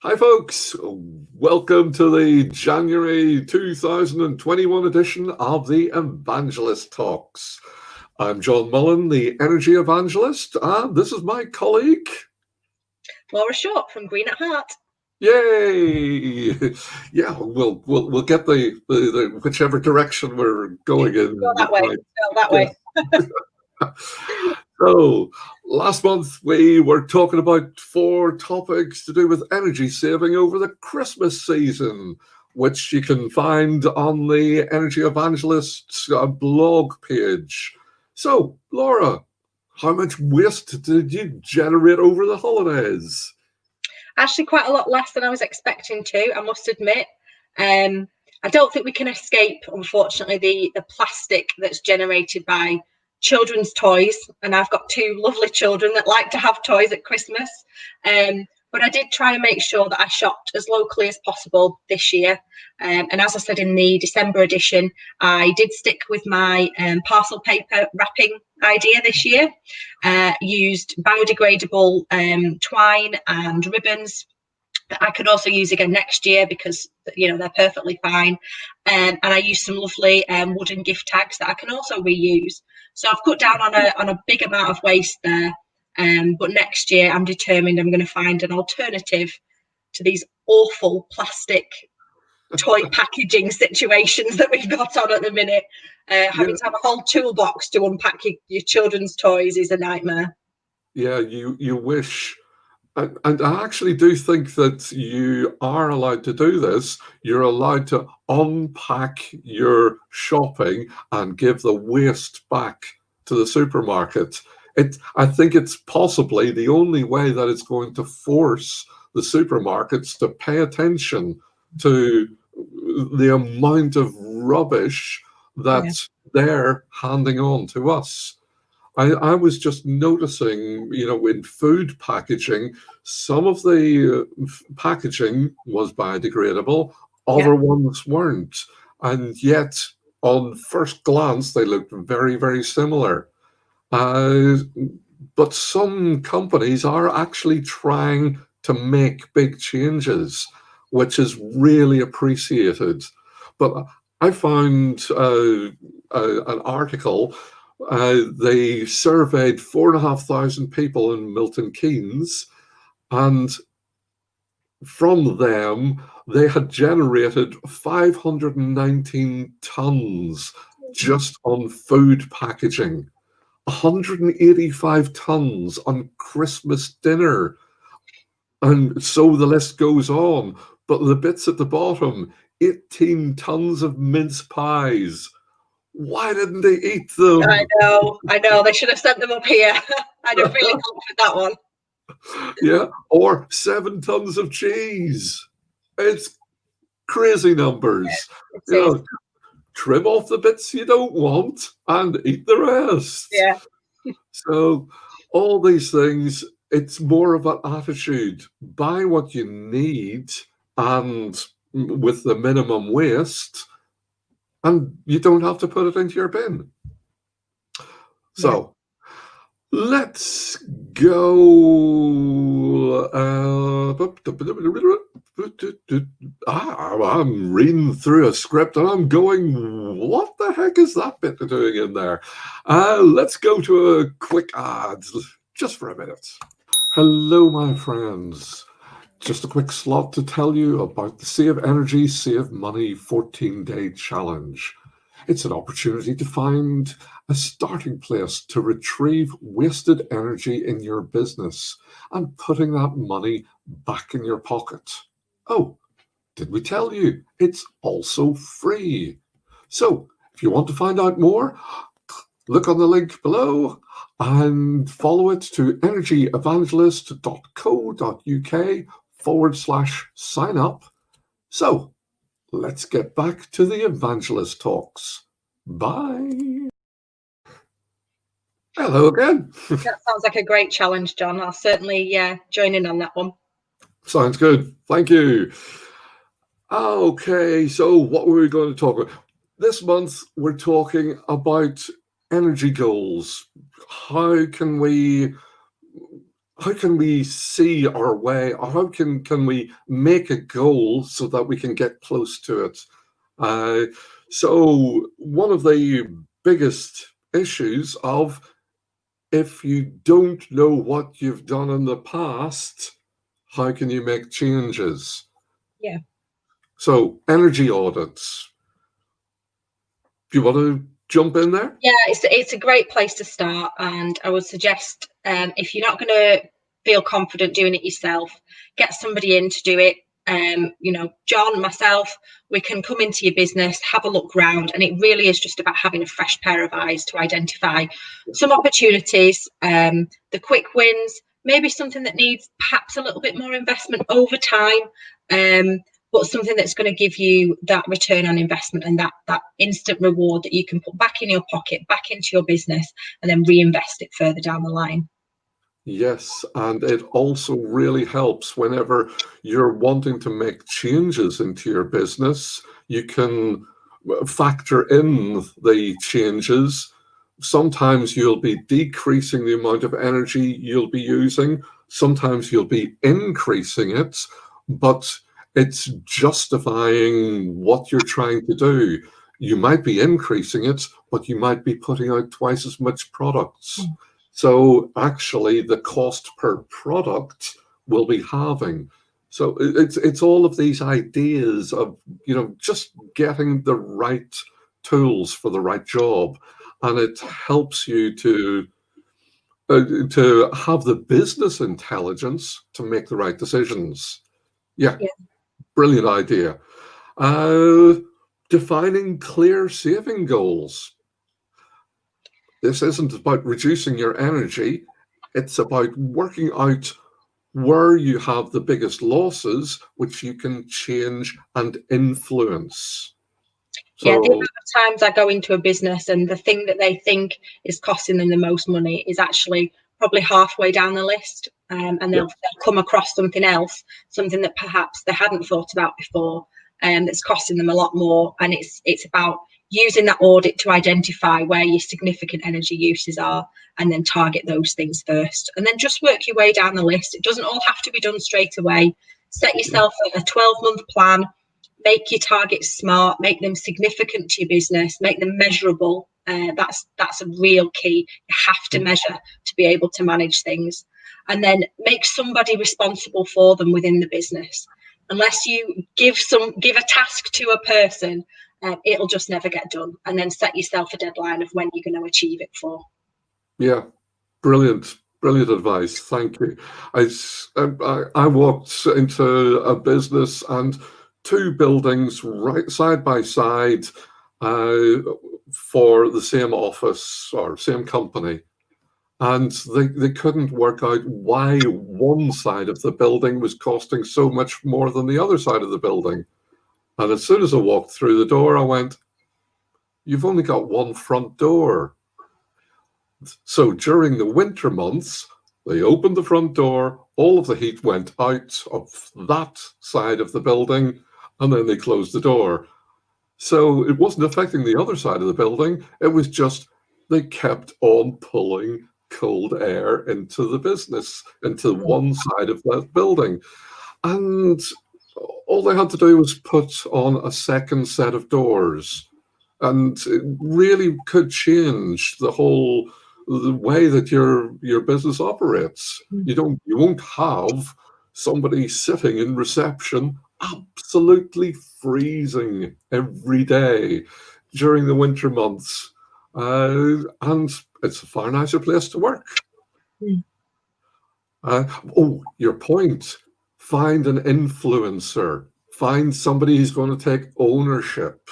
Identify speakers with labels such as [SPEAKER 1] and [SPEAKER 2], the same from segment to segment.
[SPEAKER 1] Hi, folks. Welcome to the January 2021 edition of the Evangelist Talks. I'm Jon Mullen, the Energy Evangelist, and this is my colleague,
[SPEAKER 2] Laura Short from Green at Heart.
[SPEAKER 1] Yay! Yeah, we'll get the whichever direction we're going in.
[SPEAKER 2] Go that way.
[SPEAKER 1] Right.
[SPEAKER 2] Go that way.
[SPEAKER 1] So, last month we were talking about 4 topics to do with energy saving over the Christmas season, which you can find on the Energy Evangelist's blog page. So, Laura, how much waste did you generate over the holidays?
[SPEAKER 2] Actually, quite a lot less than I was expecting to, I must admit. I don't think we can escape, unfortunately, the plastic that's generated by children's toys, and I've got 2 lovely children that like to have toys at Christmas, but I did try and make sure that I shopped as locally as possible this year, and as I said in the December edition, I did stick with my parcel paper wrapping idea this year. Used biodegradable twine and ribbons that I could also use again next year because they're perfectly fine, and I used some lovely wooden gift tags that I can also reuse. So I've cut down on a big amount of waste there, but next year I'm determined I'm going to find an alternative to these awful plastic toy packaging situations that we've got on at the minute. Having to have a whole toolbox to unpack your children's toys is a nightmare.
[SPEAKER 1] Yeah, you wish. And I actually do think that you are allowed to do this. You're allowed to unpack your shopping and give the waste back to the supermarket. I think it's possibly the only way that it's going to force the supermarkets to pay attention to the amount of rubbish that they're handing on to us. I was just noticing, in food packaging, some of the packaging was biodegradable, other ones weren't. And yet, on first glance, they looked very, very similar. But some companies are actually trying to make big changes, which is really appreciated. But I found an article. They surveyed 4,500 people in Milton Keynes, and from them, they had generated 519 tons just on food packaging, 185 tons on Christmas dinner, and so the list goes on. But the bits at the bottom, 18 tons of mince pies. Why didn't they eat them?
[SPEAKER 2] I know. They should have sent them up here. I'd have really gone with that one.
[SPEAKER 1] Yeah, or 7 tons of cheese. It's crazy numbers. Trim off the bits you don't want and eat the rest.
[SPEAKER 2] Yeah.
[SPEAKER 1] So all these things, it's more of an attitude. Buy what you need and with the minimum waste, and you don't have to put it into your bin. So let's go. I'm reading through a script and I'm going, what the heck is that bit doing in there? Let's go to a quick ad just for a minute. Hello, my friends. Just a quick slot to tell you about the Save Energy, Save Money 14-day challenge. It's an opportunity to find a starting place to retrieve wasted energy in your business and putting that money back in your pocket. Oh, did we tell you? It's also free. So if you want to find out more, look on the link below and follow it to energyevangelist.co.uk/sign up. So let's get back to the Evangelist Talks. Bye. Hello again.
[SPEAKER 2] That sounds like a great challenge, John. I'll certainly join in on that one.
[SPEAKER 1] Sounds good. Thank you. Okay, so what were we going to talk about? This month, we're talking about energy goals. How can we how can we see our way, or how can we make a goal so that we can get close to it? So one of the biggest issues of, if you don't know what you've done in the past, how can you make changes?
[SPEAKER 2] Yeah.
[SPEAKER 1] So energy audits. Do you want to jump in there?
[SPEAKER 2] Yeah, it's a great place to start, and I would suggest if you're not going to feel confident doing it yourself, get somebody in to do it. John, myself, we can come into your business, have a look round, and it really is just about having a fresh pair of eyes to identify some opportunities, the quick wins, maybe something that needs perhaps a little bit more investment over time. But something that's going to give you that return on investment and that instant reward that you can put back in your pocket, back into your business, and then reinvest it further down the line.
[SPEAKER 1] Yes, and it also really helps whenever you're wanting to make changes into your business. You can factor in the changes. Sometimes you'll be decreasing the amount of energy you'll be using. Sometimes you'll be increasing it, but it's justifying what you're trying to do. You might be increasing it, but you might be putting out twice as much products. So actually the cost per product will be halving. So it's all of these ideas of, just getting the right tools for the right job. And it helps you to have the business intelligence to make the right decisions. Yeah. Brilliant idea. Defining clear saving goals. This isn't about reducing your energy. It's about working out where you have the biggest losses, which you can change and influence.
[SPEAKER 2] So, the amount of times I go into a business and the thing that they think is costing them the most money is actually probably halfway down the list, and they'll come across something else, something that perhaps they hadn't thought about before, and that's costing them a lot more. And it's about using that audit to identify where your significant energy uses are, and then target those things first, and then just work your way down the list. It doesn't all have to be done straight away. Set yourself a 12-month plan. Make your targets smart, make them significant to your business, make them measurable. That's a real key. You have to measure to be able to manage things, and then make somebody responsible for them within the business. Unless you give a task to a person, it'll just never get done. And then set yourself a deadline of when you're going to achieve it for.
[SPEAKER 1] Yeah, brilliant advice. Thank you. I walked into a business and 2 buildings right side by side for the same office or same company. And they couldn't work out why one side of the building was costing so much more than the other side of the building. And as soon as I walked through the door, I went, "You've only got one front door." So during the winter months, they opened the front door, all of the heat went out of that side of the building, and then they closed the door. So it wasn't affecting the other side of the building. It was just they kept on pulling cold air into the business, into one side of that building. And all they had to do was put on a second set of doors. And it really could change the way that your business operates. You won't have somebody sitting in reception absolutely freezing every day during the winter months, and it's a far nicer place to work. Your point. Find an influencer. Find somebody who's going to take ownership.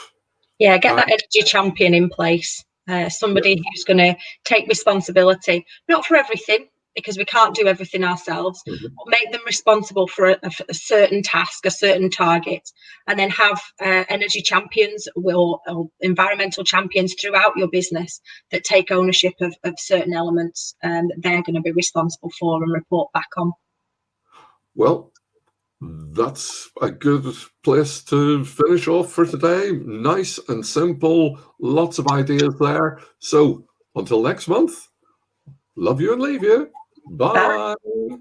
[SPEAKER 2] Yeah, get that energy champion in place. Somebody who's going to take responsibility, not for everything, because we can't do everything ourselves, but make them responsible for a certain task, a certain target, and then have energy champions or environmental champions throughout your business that take ownership of certain elements that they're going to be responsible for and report back on.
[SPEAKER 1] Well, that's a good place to finish off for today. Nice and simple, lots of ideas there. So until next month, love you and leave you. Bye.
[SPEAKER 2] Bye.